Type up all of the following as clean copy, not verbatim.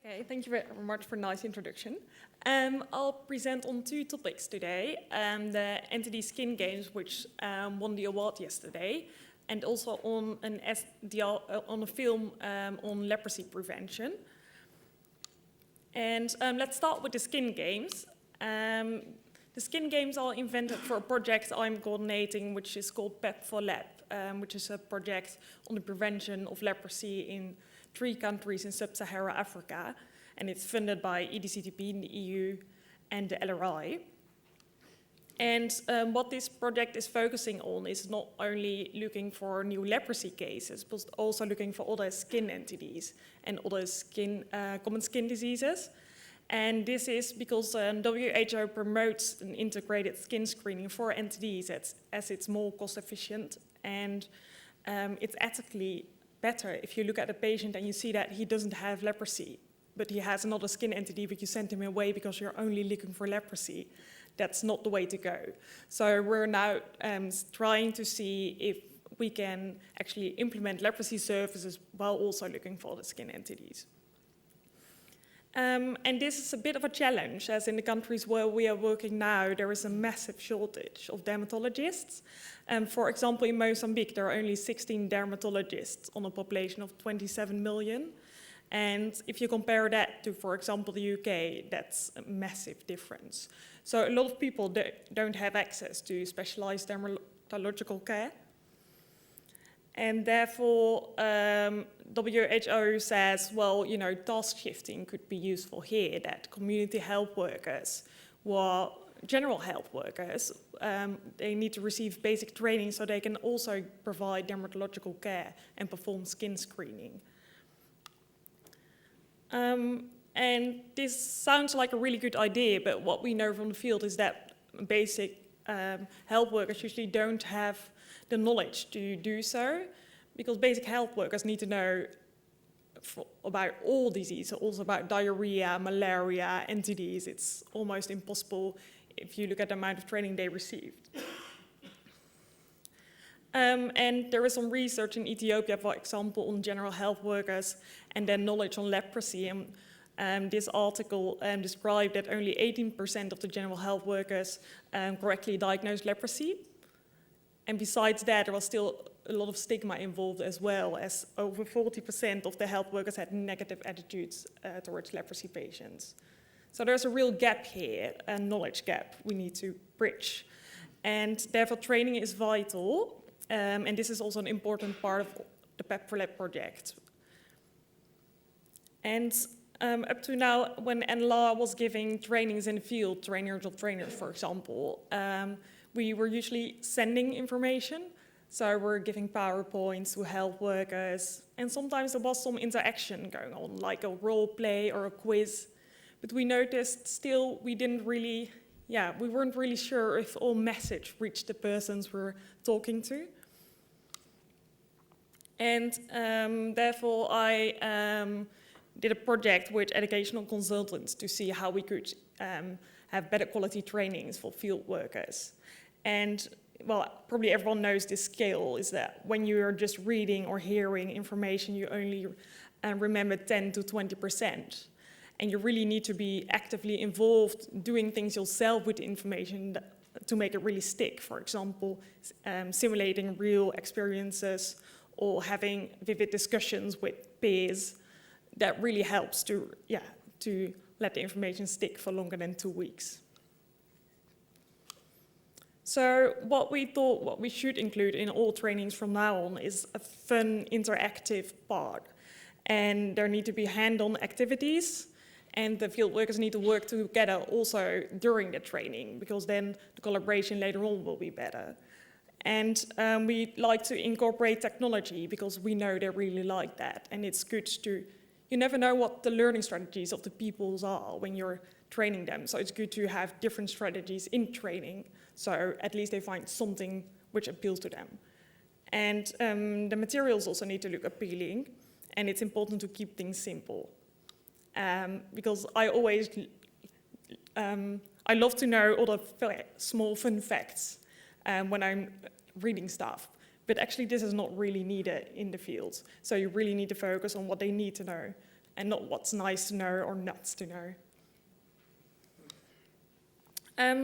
Okay, thank you very much for a nice introduction. I'll present on two topics today. The NTD Skin Games, which won the award yesterday, and also on on a film on leprosy prevention. And let's start with the Skin Games. The Skin Games are invented for a project I'm coordinating, which is called PEP for Lab, which is a project on the prevention of leprosy in 3 countries in sub-Saharan Africa, and it's funded by EDCTP in the EU and the LRI. And what this project is focusing on is not only looking for new leprosy cases, but also looking for other skin NTDs and other common skin diseases. And this is because WHO promotes an integrated skin screening for NTDs as it's more cost efficient, and it's ethically better if you look at a patient and you see that he doesn't have leprosy, but he has another skin NTD, but you send him away because you're only looking for leprosy. That's not the way to go. So we're now trying to see if we can actually implement leprosy services while also looking for the skin NTDs. And this is a bit of a challenge, as in the countries where we are working now, there is a massive shortage of dermatologists. For example, in Mozambique, there are only 16 dermatologists on a population of 27 million. And if you compare that to, for example, the UK, that's a massive difference. So a lot of people don't have access to specialized dermatological care. And therefore, WHO says, well, you know, task shifting could be useful here, that community health workers, or general health workers, they need to receive basic training so they can also provide dermatological care and perform skin screening. And this sounds like a really good idea, but what we know from the field is that basic health workers usually don't have the knowledge to do so, because basic health workers need to know about all diseases, also about diarrhea, malaria, NTDs. It's almost impossible if you look at the amount of training they received. And there is some research in Ethiopia, for example, on general health workers and their knowledge on leprosy. And this article described that only 18% of the general health workers correctly diagnosed leprosy. And besides that, there was still a lot of stigma involved as well, as over 40% of the health workers had negative attitudes towards leprosy patients. So there's a real gap here, a knowledge gap we need to bridge. And therefore training is vital, and this is also an important part of the PEP for Lab project. And up to now, when NLR was giving trainings in the field, trainers of trainers, for example, we were usually sending information. So we're giving PowerPoints to health workers, and sometimes there was some interaction going on, like a role play or a quiz. But we noticed still we weren't really sure if all message reached the persons we're talking to. And therefore I did a project with educational consultants to see how we could have better quality trainings for field workers. And well, probably everyone knows this skill is that when you're just reading or hearing information, you only remember 10 to 20%. And you really need to be actively involved doing things yourself with the information to make it really stick. For example, simulating real experiences or having vivid discussions with peers. That really helps to let the information stick for longer than 2 weeks. So what we should include in all trainings from now on is a fun, interactive part. And there need to be hand-on activities, and the field workers need to work together also during the training, because then the collaboration later on will be better. And we like to incorporate technology, because we know they really like that. And it's good you never know what the learning strategies of the peoples are when you're training them. So it's good to have different strategies in training, so at least they find something which appeals to them. And the materials also need to look appealing, and it's important to keep things simple. Because I love to know all the small fun facts when I'm reading stuff. But actually this is not really needed in the field. So you really need to focus on what they need to know and not what's nice to know or nuts to know.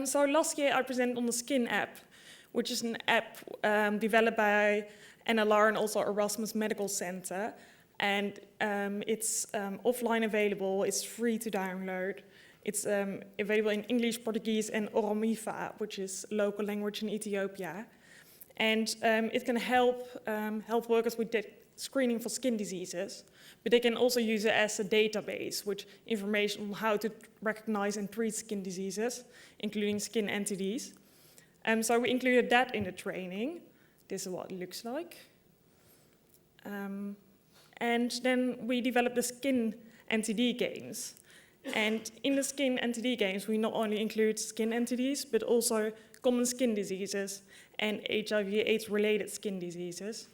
So last year I presented on the Skin app, which is an app developed by NLR and also Erasmus Medical Center. And it's offline available, it's free to download. It's available in English, Portuguese, and Oromifa, which is local language in Ethiopia. And it can help workers with screening for skin diseases, but they can also use it as a database with information on how to recognize and treat skin diseases, including skin NTDs. So we included that in the training. This is what it looks like. And then we developed the Skin NTD games. And in the Skin NTD games, we not only include skin NTDs, but also common skin diseases and HIV/AIDS-related skin diseases,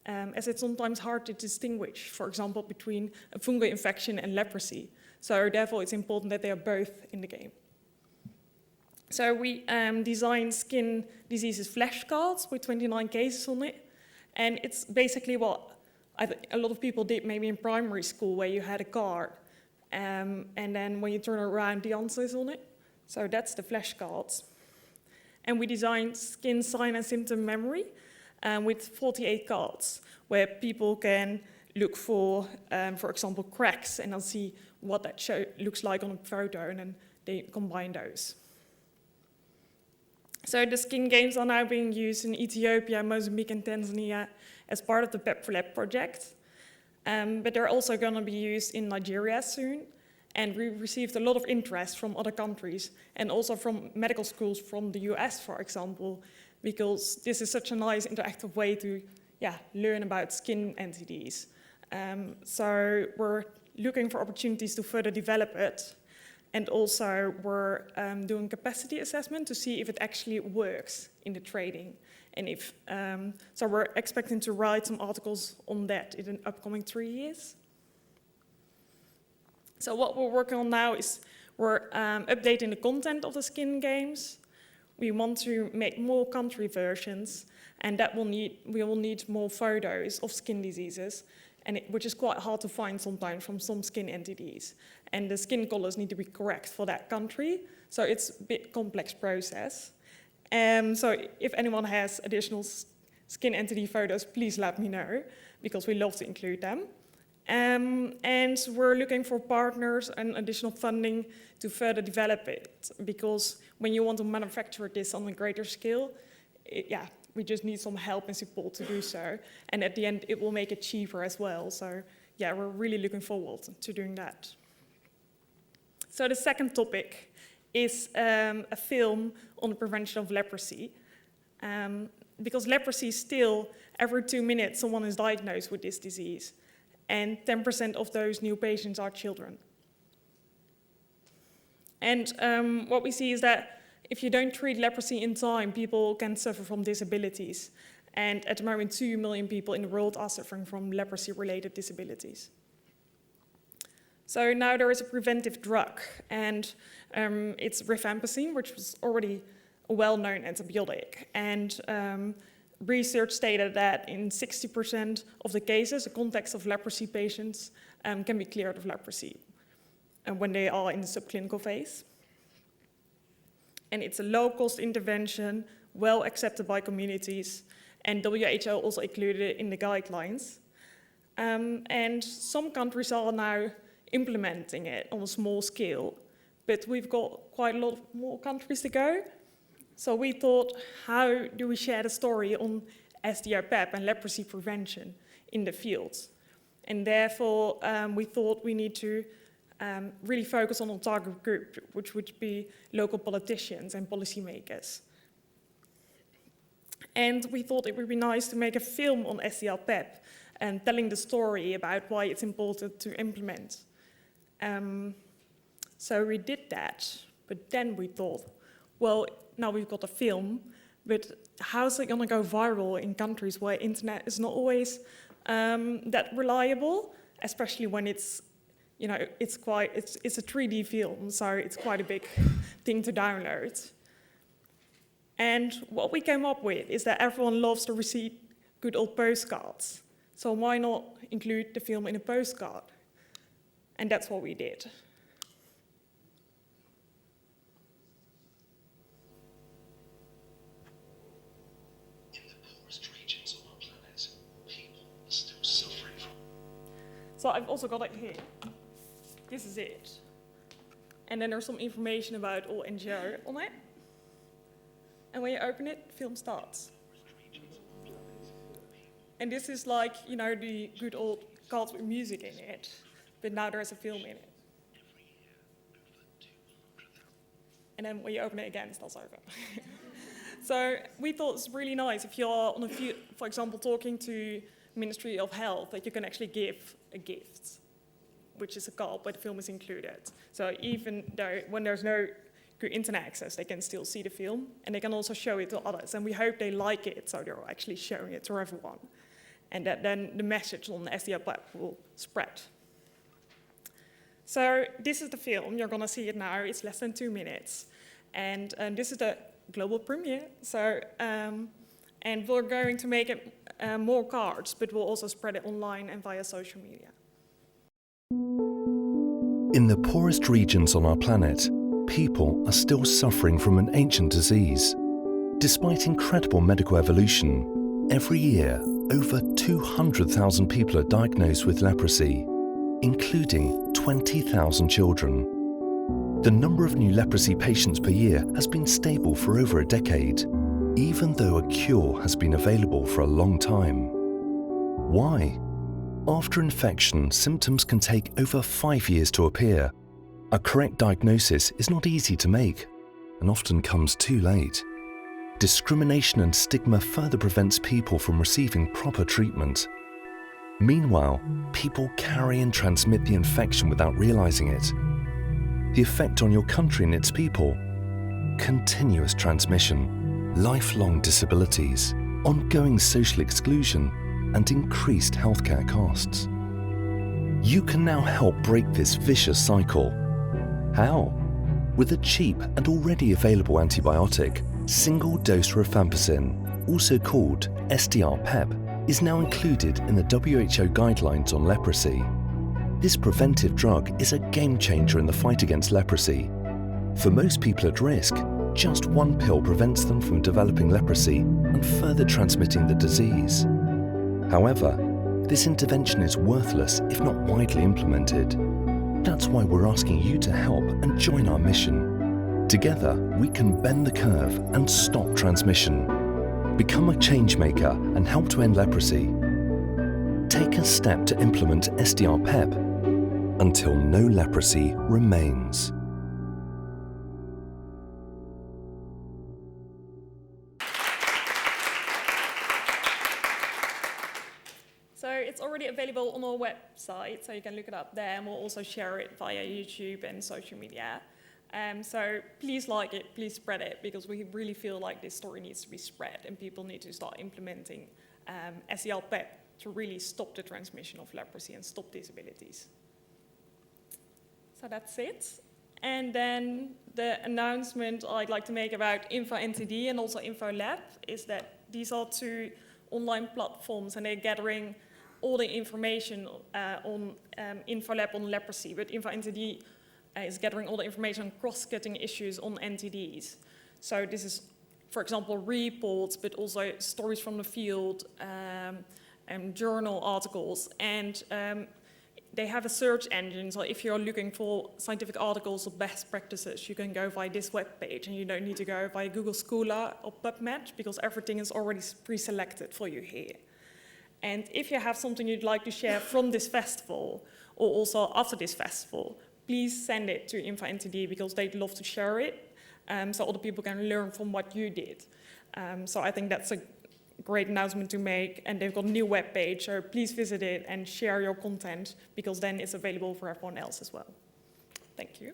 as it's sometimes hard to distinguish, for example, between a fungal infection and leprosy. So therefore, it's important that they are both in the game. So we designed skin diseases flashcards with 29 cases on it. And it's basically what a lot of people did maybe in primary school, where you had a card, and then when you turn around, the answer is on it. So that's the flashcards. And we designed skin sign and symptom memory with 48 cards, where people can look for example, cracks, and they'll see what that looks like on a photo, and then they combine those. So the skin games are now being used in Ethiopia, Mozambique, and Tanzania as part of the PEP4Lab project. But they're also going to be used in Nigeria soon. And we received a lot of interest from other countries and also from medical schools from the US, for example, because this is such a nice interactive way to learn about skin NTDs. So we're looking for opportunities to further develop it. And also we're doing capacity assessment to see if it actually works in the training. And if, so we're expecting to write some articles on that in the upcoming 3 years. So what we're working on now is we're updating the content of the skin games. We want to make more country versions, and we will need more photos of skin diseases, which is quite hard to find sometimes from some skin NTDs. And the skin colors need to be correct for that country, so it's a bit complex process. So if anyone has additional skin NTD photos, please let me know, because we love to include them. And we're looking for partners and additional funding to further develop it, because when you want to manufacture this on a greater scale, we just need some help and support to do so. And at the end, it will make it cheaper as well. So we're really looking forward to doing that. So the second topic is a film on the prevention of leprosy. Because leprosy still, every 2 minutes, someone is diagnosed with this disease. And 10% of those new patients are children. And what we see is that if you don't treat leprosy in time, people can suffer from disabilities. And at the moment, 2 million people in the world are suffering from leprosy-related disabilities. So now there is a preventive drug, and it's rifampicin, which was already a well-known antibiotic. And research stated that in 60% of the cases, the context of leprosy patients can be cleared of leprosy when they are in the subclinical phase. And it's a low-cost intervention, well accepted by communities, and WHO also included it in the guidelines. And some countries are now implementing it on a small scale, but we've got quite a lot more countries to go. So we thought, how do we share the story on SDR-PEP and leprosy prevention in the field? And therefore, we thought we need to really focus on our target group, which would be local politicians and policymakers. And we thought it would be nice to make a film on SDR-PEP and telling the story about why it's important to implement. So we did that, but then we thought, well, now we've got a film, but how's it going to go viral in countries where internet is not always that reliable, especially when it's, it's a 3D film, so it's quite a big thing to download. And what we came up with is that everyone loves to receive good old postcards. So why not include the film in a postcard? And that's what we did. So I've also got it here. This is it. And then there's some information about all NGO on it. And when you open it, film starts. And this is like, you know, the good old cards with music in it, but now there's a film in it. And then when you open it again, it starts over. So we thought it's really nice if you're on a few, for example, talking to Ministry of Health, that you can actually give a gift, which is a card, but the film is included. So even though when there's no good internet access, they can still see the film, and they can also show it to others. And we hope they like it, so they're actually showing it to everyone. And that then the message on the SDR platform will spread. So this is the film. You're going to see it now. It's less than 2 minutes. And this is the global premiere. So, and we're going to make it more cards, but we'll also spread it online and via social media. In the poorest regions on our planet, people are still suffering from an ancient disease. Despite incredible medical evolution, every year, over 200,000 people are diagnosed with leprosy, including 20,000 children. The number of new leprosy patients per year has been stable for over a decade, even though a cure has been available for a long time. Why? After infection, symptoms can take over 5 years to appear. A correct diagnosis is not easy to make and often comes too late. Discrimination and stigma further prevents people from receiving proper treatment. Meanwhile, people carry and transmit the infection without realizing it. The effect on your country and its people: continuous transmission, lifelong disabilities, ongoing social exclusion, and increased healthcare costs. You can now help break this vicious cycle. How? With a cheap and already available antibiotic, single-dose rifampicin, also called SDR-PEP, is now included in the WHO guidelines on leprosy. This preventive drug is a game-changer in the fight against leprosy. For most people at risk, just one pill prevents them from developing leprosy and further transmitting the disease. However, this intervention is worthless if not widely implemented. That's why we're asking you to help and join our mission. Together, we can bend the curve and stop transmission. Become a change maker and help to end leprosy. Take a step to implement SDR-PEP until no leprosy remains. So it's already available on our website, so you can look it up there, and we'll also share it via YouTube and social media. So please like it, please spread it, because we really feel like this story needs to be spread and people need to start implementing SDR-PEP to really stop the transmission of leprosy and stop disabilities. So that's it. And then the announcement I'd like to make about ISNTD and also InfoLab is that these are 2 online platforms, and they're gathering all the information on InfoLab on leprosy, but ISNTD is gathering all the information on cross-cutting issues on NTDs. So this is, for example, reports, but also stories from the field, and journal articles. And they have a search engine, so if you're looking for scientific articles or best practices, you can go via this webpage, and you don't need to go via Google Scholar or PubMed, because everything is already pre-selected for you here. And if you have something you'd like to share from this festival, or also after this festival, please send it to ISNTD, because they'd love to share it, so other people can learn from what you did. So I think that's a great announcement to make, and they've got a new webpage, so please visit it and share your content, because then it's available for everyone else as well. Thank you.